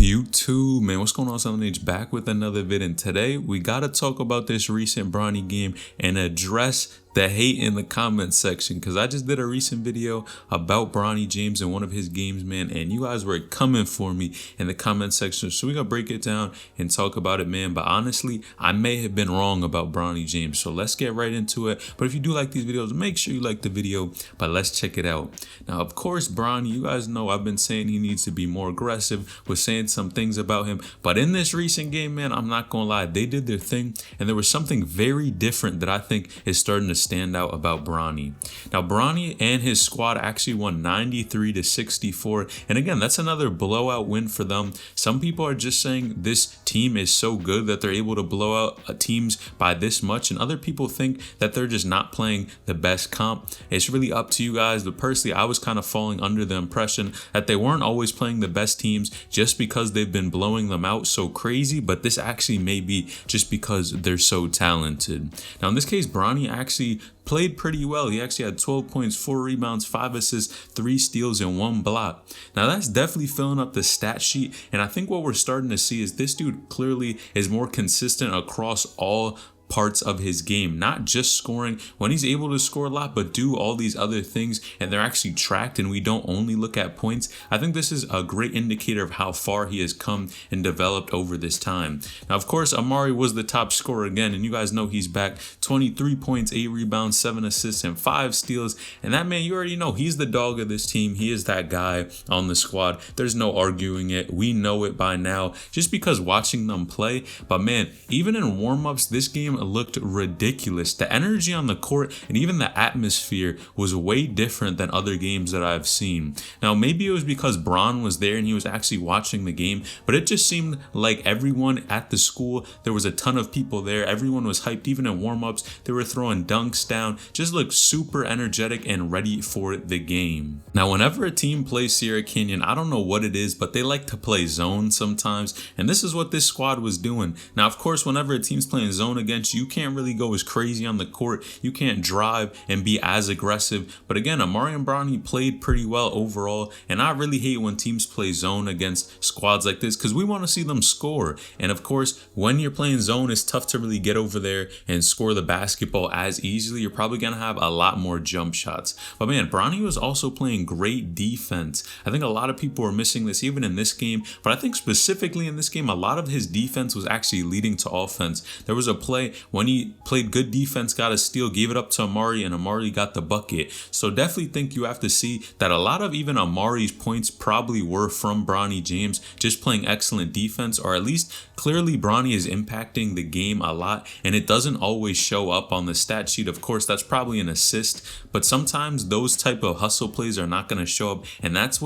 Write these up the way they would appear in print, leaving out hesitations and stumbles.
YouTube, man, what's going on? Something H back with another vid, and today we gotta talk about this recent Bronny game and address the hate in the comment section, because I just did a recent video about Bronny James in one of his games, man, and you guys were coming for me in the comment section, so we're gonna break it down and talk about it, man. But honestly, I may have been wrong about Bronny James, so let's get right into it. But if you do like these videos, make sure you like the video. But let's check it out. Now, of course, Bronny, you guys know I've been saying he needs to be more aggressive, was saying some things about him, but in this recent game, man, I'm not gonna lie, they did their thing, and there was something very different that I think is starting to stand out about Bronny. Now, Bronny and his squad actually won 93-64, and again, that's another blowout win for them. Some people are just saying this team is so good that they're able to blow out teams by this much, and other people think that they're just not playing the best comp. It's really up to you guys, but personally, I was kind of falling under the impression that they weren't always playing the best teams just because they've been blowing them out so crazy, but this actually may be just because they're so talented. Now, in this case, Bronny actually played pretty well. He actually had 12 points, 4 rebounds, 5 assists, 3 steals, and 1 block. Now, that's definitely filling up the stat sheet, and I think what we're starting to see is this dude clearly is more consistent across all parts of his game, not just scoring. When he's able to score a lot but do all these other things and they're actually tracked and we don't only look at points, I think this is a great indicator of how far he has come and developed over this time. Now, of course, Amari was the top scorer again, and you guys know he's back. 23 points, 8 rebounds, 7 assists, and 5 steals, and that man, you already know, he's the dog of this team. He is that guy on the squad. There's no arguing it. We know it by now just because watching them play. But man, even in warm-ups, this game looked ridiculous. The energy on the court and even the atmosphere was way different than other games that I've seen. Now, maybe it was because Bron was there and he was actually watching the game, but it just seemed like everyone at the school, there was a ton of people there. Everyone was hyped. Even in warm-ups, they were throwing dunks down, just looked super energetic and ready for the game. Now, whenever a team plays Sierra Canyon, I don't know what it is, but they like to play zone sometimes, and this is what this squad was doing. Now, of course, whenever a team's playing zone against you, can't really go as crazy on the court. You can't drive and be as aggressive. But again, Amari and Bronny played pretty well overall, and I really hate when teams play zone against squads like this because we want to see them score. And of course, when you're playing zone, it's tough to really get over there and score the basketball as easily. You're probably going to have a lot more jump shots. But man, Bronny was also playing great defense. I think a lot of people were missing this even in this game, but I think specifically in this game, a lot of his defense was actually leading to offense. There was a play when he played good defense, got a steal, gave it up to Amari, and Amari got the bucket. So definitely think you have to see that a lot of even Amari's points probably were from Bronny James just playing excellent defense, or at least clearly Bronny is impacting the game a lot, and it doesn't always show up on the stat sheet. Of course, that's probably an assist, but sometimes those type of hustle plays are not going to show up, and that's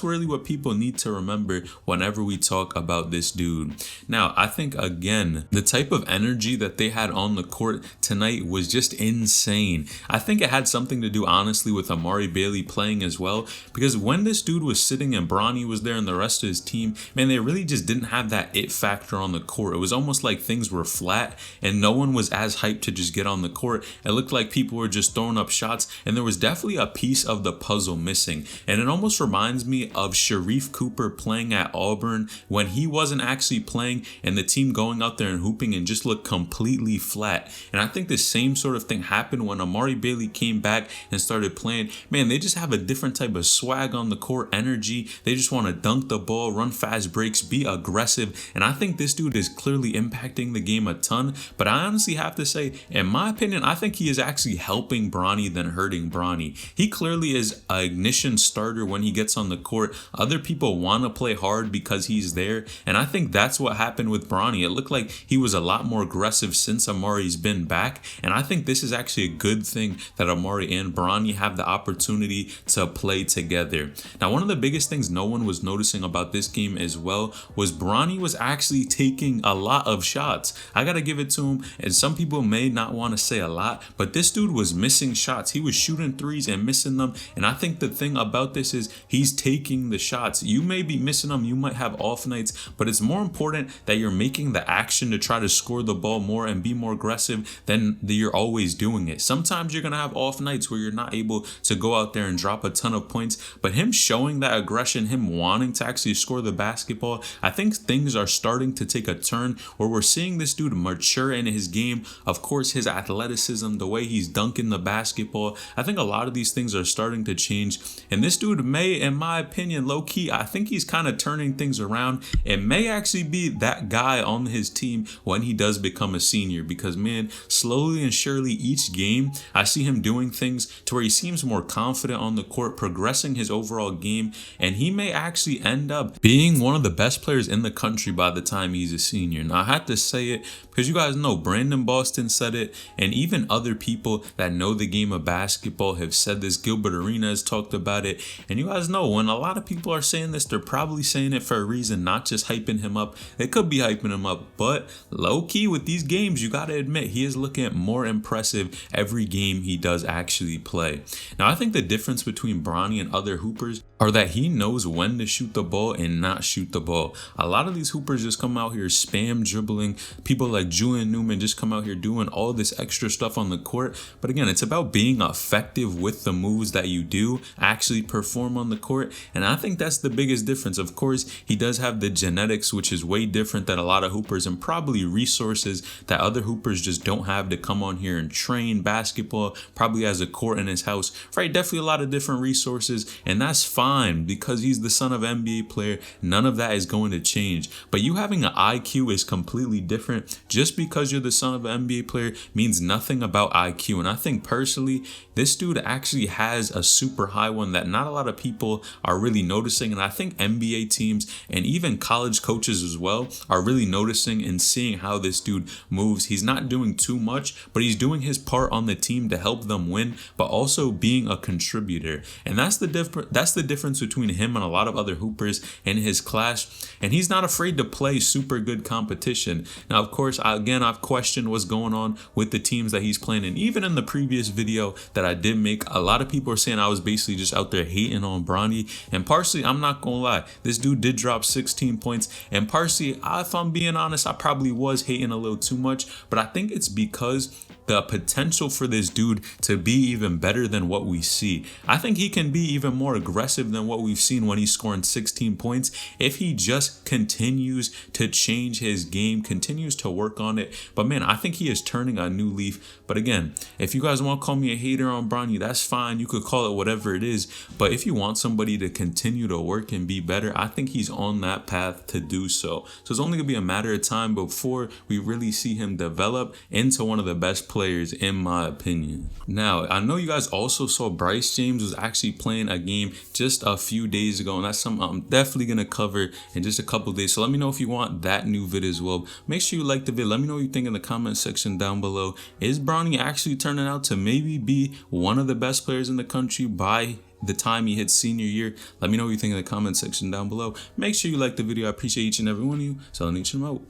really what people need to remember whenever we talk about this dude. Now, I think again, the type of energy that they had on the court tonight was just insane. I think it had something to do, honestly, with Amari Bailey playing as well, because when this dude was sitting and Bronny was there and the rest of his team, man, they really just didn't have that it factor on the court. It was almost like things were flat and no one was as hyped to just get on the court. It looked like people were just throwing up shots, and there was definitely a piece of the puzzle missing. And it almost reminds me of Sharif Cooper playing at Auburn when he wasn't actually playing and the team going out there and hooping and just looked completely flat. And I think the same sort of thing happened when Amari Bailey came back and started playing. Man, they just have a different type of swag on the court, energy. They just want to dunk the ball, run fast breaks, be aggressive. And I think this dude is clearly impacting the game a ton. But I honestly have to say, in my opinion, I think he is actually helping Bronny than hurting Bronny. He clearly is an ignition starter when he gets on the court. Other people want to play hard because he's there. And I think that's what happened with Bronny. It looked like he was a lot more aggressive since Amari's been back, and I think this is actually a good thing that Amari and Bronny have the opportunity to play together. Now, one of the biggest things no one was noticing about this game as well was Bronny was actually taking a lot of shots. I gotta give it to him, and some people may not want to say a lot, but this dude was missing shots. He was shooting threes and missing them, and I think the thing about this is he's taking the shots. You may be missing them, you might have off nights, but it's more important that you're making the action to try to score the ball more more and be more aggressive, then you're always doing it. Sometimes you're going to have off nights where you're not able to go out there and drop a ton of points, but him showing that aggression, him wanting to actually score the basketball, I think things are starting to take a turn where we're seeing this dude mature in his game. Of course, his athleticism, the way he's dunking the basketball, I think a lot of these things are starting to change. And this dude may, in my opinion, low key, I think he's kind of turning things around. It may actually be that guy on his team when he does become a senior, because man, slowly and surely each game, I see him doing things to where he seems more confident on the court, progressing his overall game, and he may actually end up being one of the best players in the country by the time he's a senior. Now, I had to say it because you guys know Brandon Boston said it, and even other people that know the game of basketball have said this. Gilbert Arena has talked about it, and you guys know when a lot of people are saying this, they're probably saying it for a reason, not just hyping him up. They could be hyping him up, but low key with these games, you got to admit he is looking more impressive every game he does actually play. Now, I think the difference between Bronny and other hoopers are that he knows when to shoot the ball and not shoot the ball. A lot of these hoopers just come out here spam dribbling. People like Julian Newman just come out here doing all this extra stuff on the court. But again, it's about being effective with the moves that you do actually perform on the court. And I think that's the biggest difference. Of course, he does have the genetics, which is way different than a lot of hoopers, and probably resources that other hoopers just don't have to come on here and train basketball. Probably has a court in his house, right? Definitely a lot of different resources, and that's fine because he's the son of an NBA player. None of that is going to change. But you having an IQ is completely different. Just because you're the son of an NBA player means nothing about IQ. And I think personally, this dude actually has a super high one that not a lot of people are really noticing. And I think NBA teams and even college coaches as well are really noticing and seeing how this dude moves. He's not doing too much, but he's doing his part on the team to help them win, but also being a contributor. And that's the difference between him and a lot of other hoopers in his class. And he's not afraid to play super good competition. Now, of course, I've questioned what's going on with the teams that he's playing. And even in the previous video that I did make, a lot of people are saying I was basically just out there hating on Bronny. And partially, I'm not gonna lie, this dude did drop 16 points. And partially, if I'm being honest, I probably was hating a little too much. But I think it's because the potential for this dude to be even better than what we see. I think he can be even more aggressive than what we've seen when he's scoring 16 points if he just continues to change his game, continues to work on it. But man, I think he is turning a new leaf. But again, if you guys want to call me a hater on Bronny, that's fine. You could call it whatever it is. But if you want somebody to continue to work and be better, I think he's on that path to do so. So it's only going to be a matter of time before we really see him develop into one of the best players, in my opinion. Now, I know you guys also saw Bryce James was actually playing a game just a few days ago, and that's something I'm definitely going to cover in just a couple days. So let me know if you want that new vid as well. Make sure you like the vid. Let me know what you think in the comment section down below. Is Bronny actually turning out to maybe be one of the best players in the country by the time he hits senior year? Let me know what you think in the comment section down below. Make sure you like the video. I appreciate each and every one of you. So I'll need you out.